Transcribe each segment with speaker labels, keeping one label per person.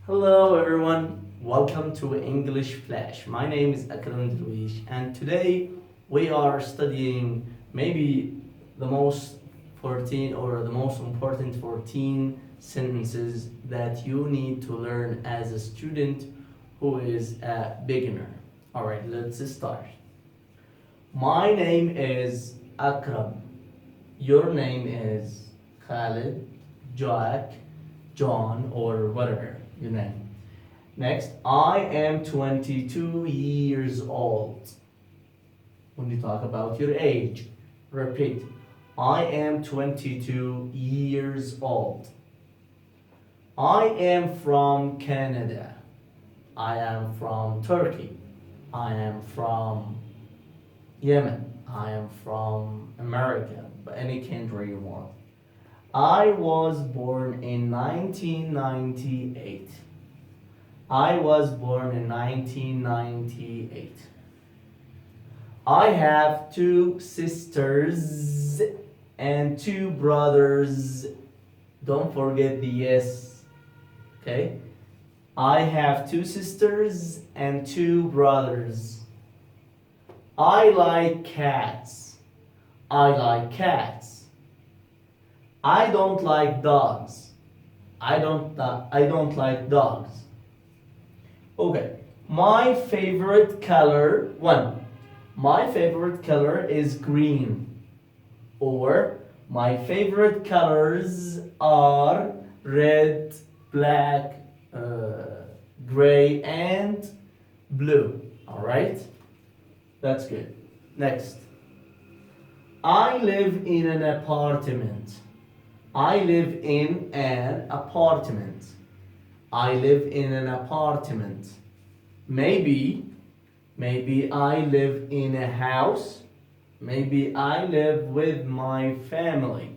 Speaker 1: Hello everyone, welcome to EnglishFlash. My name is Dرويش and today we are studying maybe the most 14 or the most important 14 sentences that you need to learn as a student who is a beginner. Alright, let's start. My name is Akram. Your name is Khalid, Jack, John, or whatever your name. Next, I am 22 years old. When you talk about your age, repeat. I am 22 years old. I am from Canada. I am from Turkey. I am from Yemen. I am from America, but any country you want. I was born in 1998. I was born in 1998. I have 2 sisters and 2 brothers. Don't forget the S. Okay? I have 2 sisters and 2 brothers. I like cats. I like cats. I don't like dogs. I don't like dogs. Okay. My favorite color, my favorite color is green. Or my favorite colors are red, black, gray, and blue. Alright? That's good. Next. I live in an apartment. I live in an apartment. I live in an apartment. Maybe I live in a house. Maybe I live with my family.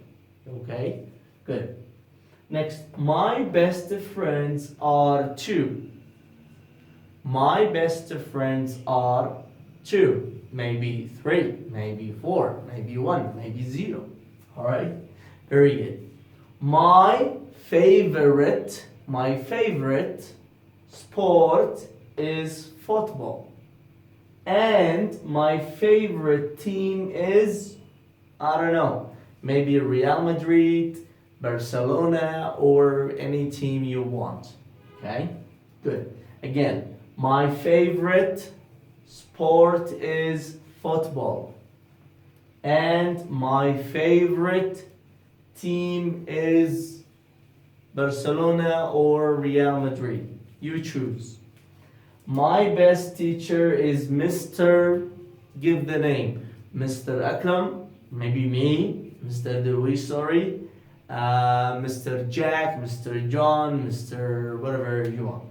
Speaker 1: Okay? Good. Next, my best friends are 2. My best friends are 2. Maybe 3. Maybe 4. Maybe 1. Maybe 0. Alright? Very good. My favorite sport is football. And my favorite team is, I don't know, maybe Real Madrid, Barcelona, or any team you want. Okay? Good. Again, my favorite sport is football. And my favorite team is Barcelona or Real Madrid. You choose. My best teacher is Mr. Give the name. Mr. Akram, maybe me, Mr.Darweesh, sorry, Mr. Jack, Mr. John, Mr. whatever you want.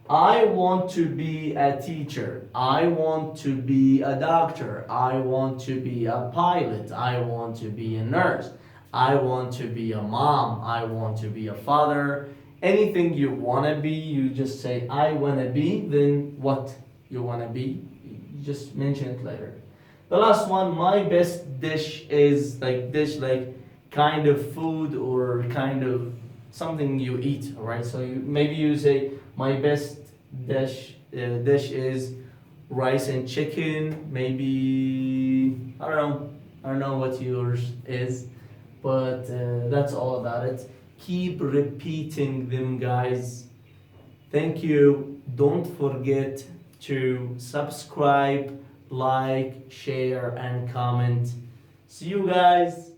Speaker 1: I want to be a teacher. I want to be a doctor. I want to be a pilot. I want to be a nurse. I want to be a mom. I want to be a father. Anything you want to be, you just say, I want to be, then what you want to be, you just mention it later. The last one, my best dish is like kind of food or kind of something you eat, alright? So maybe you say, my best dish is rice and chicken. Maybe, I don't know what yours is. But that's all about it. Keep repeating them, guys. Thank you. Don't forget to subscribe, like, share, and comment. See you guys.